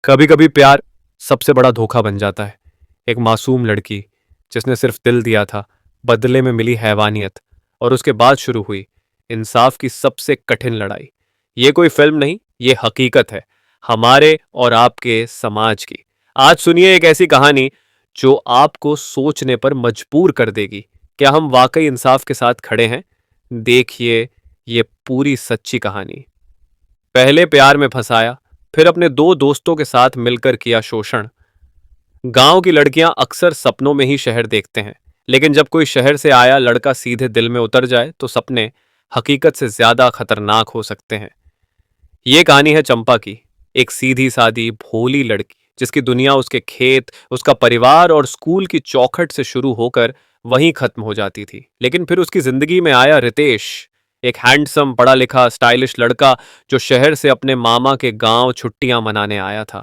कभी कभी प्यार सबसे बड़ा धोखा बन जाता है। एक मासूम लड़की जिसने सिर्फ दिल दिया था, बदले में मिली हैवानियत, और उसके बाद शुरू हुई इंसाफ की सबसे कठिन लड़ाई। ये कोई फिल्म नहीं, ये हकीकत है, हमारे और आपके समाज की। आज सुनिए एक ऐसी कहानी जो आपको सोचने पर मजबूर कर देगी। क्या हम वाकई इंसाफ के साथ खड़े हैं? देखिए ये पूरी सच्ची कहानी। पहले प्यार में फंसाया, फिर अपने दो दोस्तों के साथ मिलकर किया शोषण। गांव की लड़कियां अक्सर सपनों में ही शहर देखते हैं, लेकिन जब कोई शहर से आया लड़का सीधे दिल में उतर जाए तो सपने हकीकत से ज्यादा खतरनाक हो सकते हैं। ये कहानी है चंपा की, एक सीधी सादी भोली लड़की जिसकी दुनिया उसके खेत, उसका परिवार और स्कूल की चौखट से शुरू होकर वहीं खत्म हो जाती थी। लेकिन फिर उसकी जिंदगी में आया रितेश, एक हैंडसम पढ़ा लिखा स्टाइलिश लड़का जो शहर से अपने मामा के गांव छुट्टियां मनाने आया था।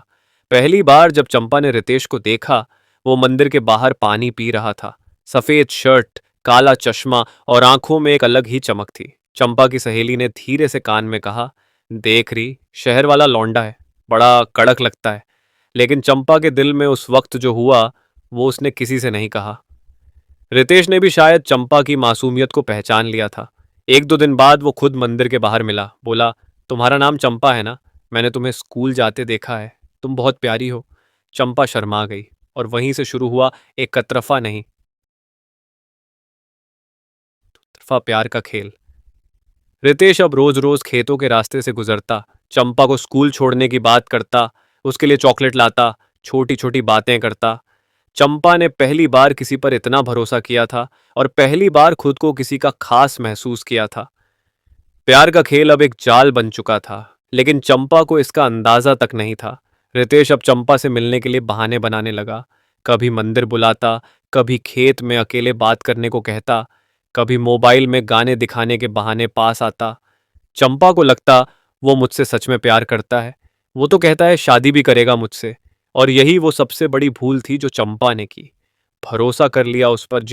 पहली बार जब चंपा ने रितेश को देखा, वो मंदिर के बाहर पानी पी रहा था। सफेद शर्ट, काला चश्मा और आंखों में एक अलग ही चमक थी। चंपा की सहेली ने धीरे से कान में कहा, देख रही, शहर वाला लौंडा है, बड़ा कड़क लगता है। लेकिन चंपा के दिल में उस वक्त जो हुआ वो उसने किसी से नहीं कहा। रितेश ने भी शायद चंपा की मासूमियत को पहचान लिया था। एक दो दिन बाद वो खुद मंदिर के बाहर मिला, बोला, तुम्हारा नाम चंपा है ना? मैंने तुम्हें स्कूल जाते देखा है, तुम बहुत प्यारी हो। चंपा शर्मा गई और वहीं से शुरू हुआ एक कतरफा नहीं, तरफा प्यार का खेल। रितेश अब रोज रोज खेतों के रास्ते से गुजरता, चंपा को स्कूल छोड़ने की बात करता, उसके लिए चॉकलेट लाता, छोटी छोटी बातें करता। चंपा ने पहली बार किसी पर इतना भरोसा किया था और पहली बार खुद को किसी का खास महसूस किया था। प्यार का खेल अब एक जाल बन चुका था, लेकिन चंपा को इसका अंदाजा तक नहीं था। रितेश अब चंपा से मिलने के लिए बहाने बनाने लगा। कभी मंदिर बुलाता, कभी खेत में अकेले बात करने को कहता, कभी मोबाइल में गाने दिखाने के बहाने पास आता। चंपा को लगता वो मुझसे सच में प्यार करता है, वो तो कहता है शादी भी करेगा मुझसे। और यही वो सबसे बड़ी भूल थी जो चंपा ने की। भरोसा कर लिया उस पर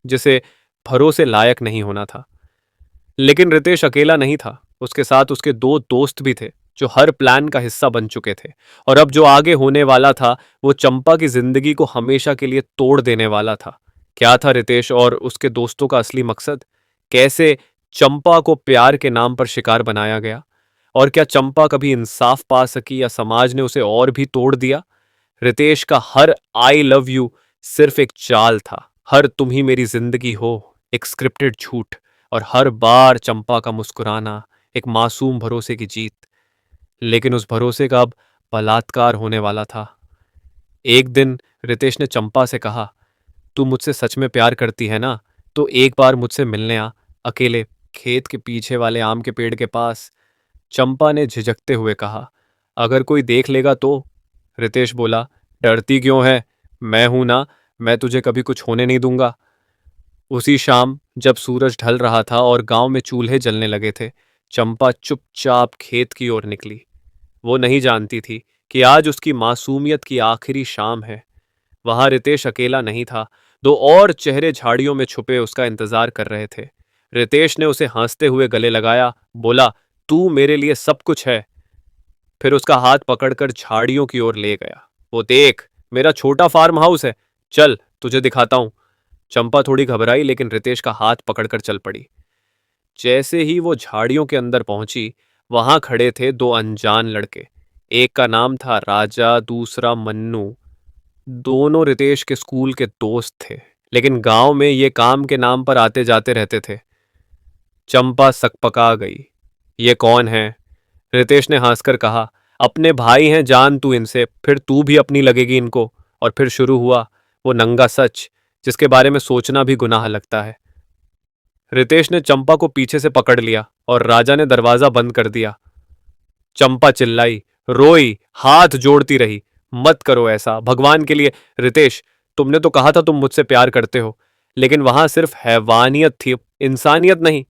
जिसे भरोसे लायक नहीं होना था। लेकिन रितेश अकेला नहीं था, उसके साथ उसके दो दोस्त भी थे जो हर प्लान का हिस्सा बन चुके थे। और अब जो आगे होने वाला था वो चंपा की जिंदगी को हमेशा के लिए तोड़ देने वाला था। क्या था रितेश और उसके दोस्तों का असली मकसद? कैसे चंपा को प्यार के नाम पर शिकार बनाया गया? और क्या चंपा कभी इंसाफ पा सकी या समाज ने उसे और भी तोड़ दिया? रितेश का हर आई लव यू सिर्फ एक चाल था, हर तुम ही मेरी जिंदगी हो एक स्क्रिप्टेड झूठ, और हर बार चंपा का मुस्कुराना एक मासूम भरोसे की जीत। लेकिन उस भरोसे का अब बलात्कार होने वाला था। एक दिन रितेश ने चंपा से कहा, तू मुझसे सच में प्यार करती है ना? तो एक बार मुझसे मिलने आ, अकेले, खेत के पीछे वाले आम के पेड़ के पास। चंपा ने झिझकते हुए कहा, अगर कोई देख लेगा तो? रितेश बोला, डरती क्यों है, मैं हूं ना, मैं तुझे कभी कुछ होने नहीं दूंगा। उसी शाम जब सूरज ढल रहा था और गांव में चूल्हे जलने लगे थे, चंपा चुपचाप खेत की ओर निकली। वो नहीं जानती थी कि आज उसकी मासूमियत की आखिरी शाम है। वहां रितेश अकेला नहीं था, दो और चेहरे झाड़ियों में छुपे उसका इंतजार कर रहे थे। रितेश ने उसे हंसते हुए गले लगाया, बोला, तू मेरे लिए सब कुछ है। फिर उसका हाथ पकड़कर झाड़ियों की ओर ले गया। वो देख, मेरा छोटा फार्म हाउस है, चल तुझे दिखाता हूं। चंपा थोड़ी घबराई लेकिन रितेश का हाथ पकड़कर चल पड़ी। जैसे ही वो झाड़ियों के अंदर पहुंची, वहां खड़े थे दो अनजान लड़के। एक का नाम था राजा, दूसरा मन्नू। दोनों रितेश के स्कूल के दोस्त थे, लेकिन गांव में ये काम के नाम पर आते जाते रहते थे। चंपा सकपका गई। ये कौन है? रितेश ने हंसकर कहा, अपने भाई हैं, जान तू इनसे, फिर तू भी अपनी लगेगी इनको। और फिर शुरू हुआ वो नंगा सच, जिसके बारे में सोचना भी गुनाह लगता है। रितेश ने चंपा को पीछे से पकड़ लिया और राजा ने दरवाजा बंद कर दिया। चंपा चिल्लाई, रोई, हाथ जोड़ती रही, मत करो ऐसा, भगवान के लिए। रितेश, तुमने तो कहा था तुम मुझसे प्यार करते हो। लेकिन वहां सिर्फ हैवानियत थी, इंसानियत नहीं।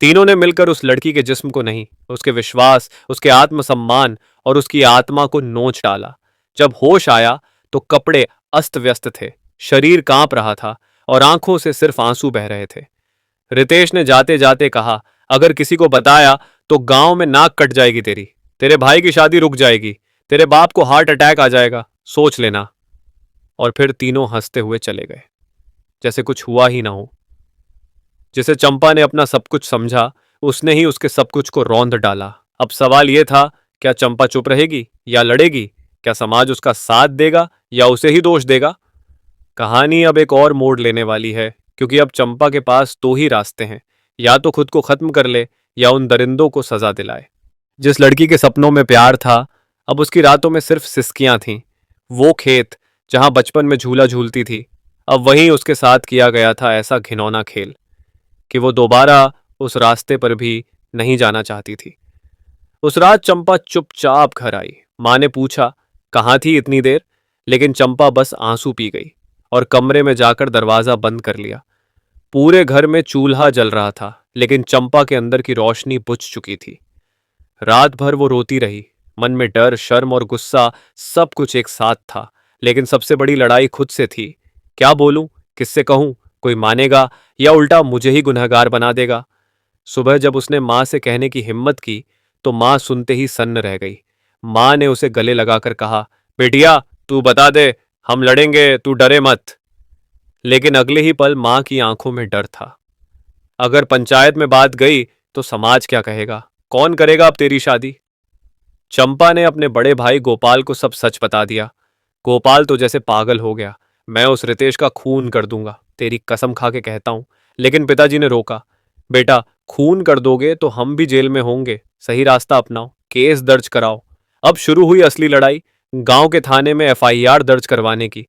तीनों ने मिलकर उस लड़की के जिस्म को नहीं, उसके विश्वास, उसके आत्मसम्मान और उसकी आत्मा को नोच डाला। जब होश आया तो कपड़े अस्त व्यस्त थे, शरीर कांप रहा था और आंखों से सिर्फ आंसू बह रहे थे। रितेश ने जाते जाते कहा, अगर किसी को बताया तो गांव में नाक कट जाएगी तेरी, तेरे भाई की शादी रुक जाएगी, तेरे बाप को हार्ट अटैक आ जाएगा, सोच लेना। और फिर तीनों हंसते हुए चले गए, जैसे कुछ हुआ ही ना हो। जिसे चंपा ने अपना सब कुछ समझा, उसने ही उसके सब कुछ को रौंद डाला। अब सवाल यह था, क्या चंपा चुप रहेगी या लड़ेगी? क्या समाज उसका साथ देगा या उसे ही दोष देगा? कहानी अब एक और मोड़ लेने वाली है, क्योंकि अब चंपा के पास दो ही रास्ते हैं। या तो खुद को खत्म कर ले, या उन दरिंदों को सजा दिलाए। जिस लड़की के सपनों में प्यार था, अब उसकी रातों में सिर्फ सिसकियां थीं। वो खेत जहां बचपन में झूला झूलती थी, अब वहीं उसके साथ किया गया था ऐसा घिनौना खेल कि वो दोबारा उस रास्ते पर भी नहीं जाना चाहती थी। उस रात चंपा चुपचाप घर आई। माँ ने पूछा, कहाँ थी इतनी देर? लेकिन चंपा बस आंसू पी गई और कमरे में जाकर दरवाजा बंद कर लिया। पूरे घर में चूल्हा जल रहा था, लेकिन चंपा के अंदर की रोशनी बुझ चुकी थी। रात भर वो रोती रही। मन में डर, शर्म और गुस्सा सब कुछ एक साथ था। लेकिन सबसे बड़ी लड़ाई खुद से थी। क्या बोलूं, किससे कहूं? कोई मानेगा या उल्टा मुझे ही गुनहगार बना देगा? सुबह जब उसने माँ से कहने की हिम्मत की, तो माँ सुनते ही सन्न रह गई। माँ ने उसे गले लगाकर कहा, बेटिया, तू बता दे, हम लड़ेंगे, तू डरे मत। लेकिन अगले ही पल माँ की आंखों में डर था। अगर पंचायत में बात गई तो समाज क्या कहेगा? कौन करेगा अब तेरी शादी? चंपा ने अपने बड़े भाई गोपाल को सब सच बता दिया। गोपाल तो जैसे पागल हो गया। मैं उस रितेश का खून कर दूंगा, तेरी कसम खा के कहता हूं। लेकिन पिताजी ने रोका। बेटा, खून कर दोगे तो हम भी जेल में होंगे, सही रास्ता अपनाओ, केस दर्ज कराओ। अब शुरू हुई असली लड़ाई, गांव के थाने में एफआईआर दर्ज करवाने की।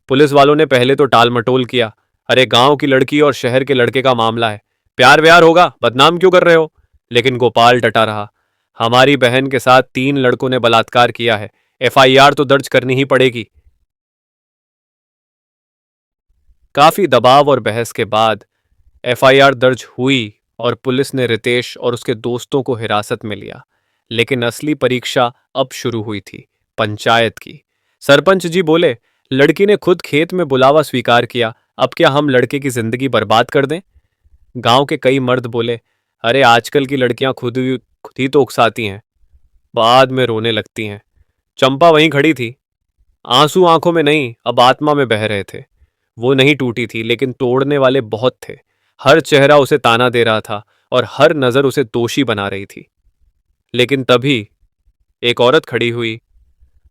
पुलिस वालों ने पहले तो टाल मटोल किया। अरे, गांव की लड़की और शहर के लड़के का मामला है, प्यार व्यार होगा, बदनाम क्यों कर रहे हो? लेकिन गोपाल डटा रहा। हमारी बहन के साथ 3 लड़कों ने बलात्कार किया है, एफआईआर तो दर्ज करनी ही पड़ेगी। काफी दबाव और बहस के बाद एफआईआर दर्ज हुई और पुलिस ने रितेश और उसके दोस्तों को हिरासत में लिया। लेकिन असली परीक्षा अब शुरू हुई थी, पंचायत की। सरपंच जी बोले, लड़की ने खुद खेत में बुलावा स्वीकार किया, अब क्या हम लड़के की जिंदगी बर्बाद कर दें? गांव के कई मर्द बोले, अरे आजकल की लड़कियां खुद ही तो उकसाती हैं, बाद में रोने लगती हैं। चंपा वहीं खड़ी थी, आंसू आंखों में नहीं, अब आत्मा में बह रहे थे। वो नहीं टूटी थी, लेकिन तोड़ने वाले बहुत थे। हर चेहरा उसे ताना दे रहा था और हर नजर उसे दोषी बना रही थी। लेकिन तभी एक औरत खड़ी हुई।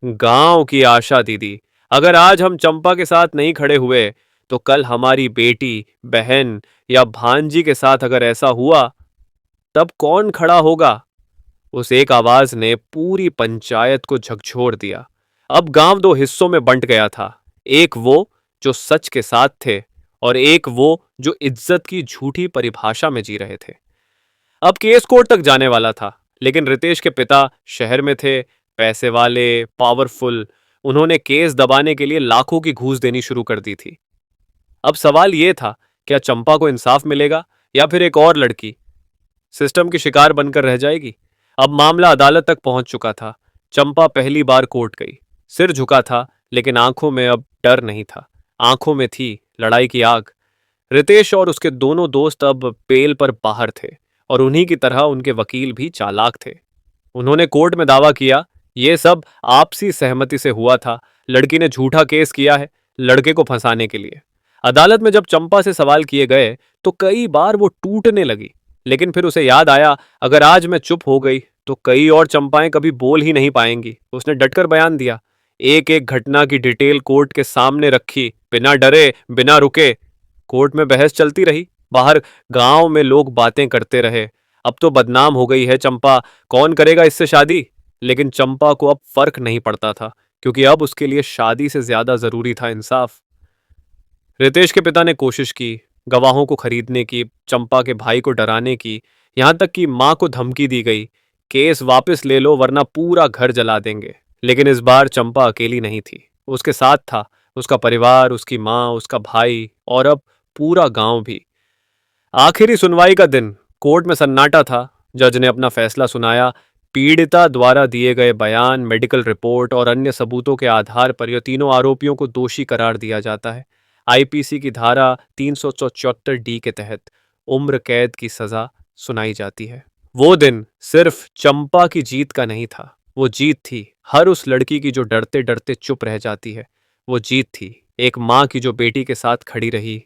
गांव की आशा दीदी, अगर आज हम चंपा के साथ नहीं खड़े हुए, तो कल हमारी बेटी, बहन या भांजी के साथ अगर ऐसा हुआ, तब कौन खड़ा होगा? उस एक आवाज ने पूरी पंचायत को झकझोर दिया। अब गांव दो हिस्सों में बंट गया था। एक वो जो सच के साथ थे, और एक वो जो इज्जत की झूठी परिभाषा में जी रहे थे। अब केस कोर्ट तक जाने वाला था, लेकिन रितेश के पिता शहर में थे, पैसे वाले, पावरफुल। उन्होंने केस दबाने के लिए लाखों की घूस देनी शुरू कर दी थी। अब सवाल यह था, क्या चंपा को इंसाफ मिलेगा या फिर एक और लड़की सिस्टम की शिकार बनकर रह जाएगी? अब मामला अदालत तक पहुंच चुका था। चंपा पहली बार कोर्ट गई। सिर झुका था, लेकिन आंखों में अब डर नहीं था। आंखों में थी लड़ाई की आग। रितेश और उसके दोनों दोस्त अब बेल पर बाहर थे, और उन्हीं की तरह उनके वकील भी चालाक थे। उन्होंने कोर्ट में दावा किया, ये सब आपसी सहमति से हुआ था। लड़की ने झूठा केस किया है, लड़के को फंसाने के लिए। अदालत में जब चंपा से सवाल किए गए, तो कई बार वो टूटने लगी। लेकिन फिर उसे याद आया, अगर आज मैं चुप हो गई तो कई और चंपाएं कभी बोल ही नहीं पाएंगी। उसने डटकर बयान दिया, एक एक घटना की डिटेल कोर्ट के सामने रखी, बिना डरे, बिना रुके। कोर्ट में बहस चलती रही, बाहर गांव में लोग बातें करते रहे। अब तो बदनाम हो गई है चंपा, कौन करेगा इससे शादी? लेकिन चंपा को अब फर्क नहीं पड़ता था, क्योंकि अब उसके लिए शादी से ज्यादा जरूरी था इंसाफ। रितेश के पिता ने कोशिश की, गवाहों को खरीदने की, चंपा के भाई को डराने की, यहां तक कि मां को धमकी दी गई, केस वापस ले लो वरना पूरा घर जला देंगे। लेकिन इस बार चंपा अकेली नहीं थी, उसके साथ था उसका परिवार, उसकी मां, उसका भाई और अब पूरा गांव भी। आखिरी सुनवाई का दिन, कोर्ट में सन्नाटा था। जज ने अपना फैसला सुनाया। पीड़िता द्वारा दिए गए बयान, मेडिकल रिपोर्ट और अन्य सबूतों के आधार पर यह तीनों आरोपियों को दोषी करार दिया जाता है। आईपीसी की धारा 374 डी के तहत उम्र कैद की सजा सुनाई जाती है। वो दिन सिर्फ चंपा की जीत का नहीं था, वो जीत थी हर उस लड़की की जो डरते डरते चुप रह जाती है। वो जीत थी एक माँ की जो बेटी के साथ खड़ी रही।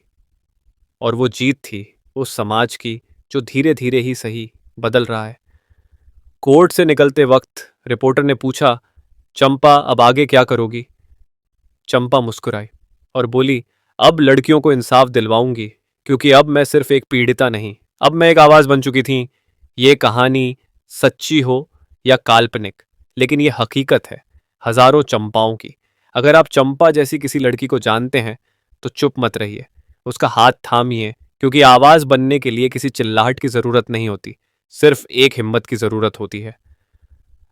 और वो जीत थी उस समाज की जो धीरे धीरे ही सही बदल रहा है। कोर्ट से निकलते वक्त रिपोर्टर ने पूछा, चंपा अब आगे क्या करोगी? चंपा मुस्कुराई और बोली, अब लड़कियों को इंसाफ दिलवाऊंगी, क्योंकि अब मैं सिर्फ एक पीड़िता नहीं, अब मैं एक आवाज बन चुकी थी। ये कहानी सच्ची हो या काल्पनिक, लेकिन ये हकीकत है हजारों चंपाओं की। अगर आप चंपा जैसी किसी लड़की को जानते हैं तो चुप मत रहिए, उसका हाथ थामिए, क्योंकि आवाज बनने के लिए किसी चिल्लाहट की जरूरत नहीं होती, सिर्फ एक हिम्मत की जरूरत होती है।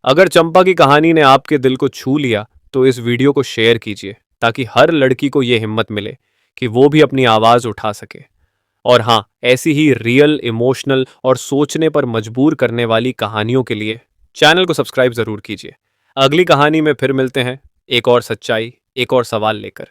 अगर चंपा की कहानी ने आपके दिल को छू लिया तो इस वीडियो को शेयर कीजिए, ताकि हर लड़की को यह हिम्मत मिले कि वो भी अपनी आवाज उठा सके। और हाँ, ऐसी ही रियल, इमोशनल और सोचने पर मजबूर करने वाली कहानियों के लिए चैनल को सब्सक्राइब जरूर कीजिए। अगली कहानी में फिर मिलते हैं, एक और सच्चाई, एक और सवाल लेकर।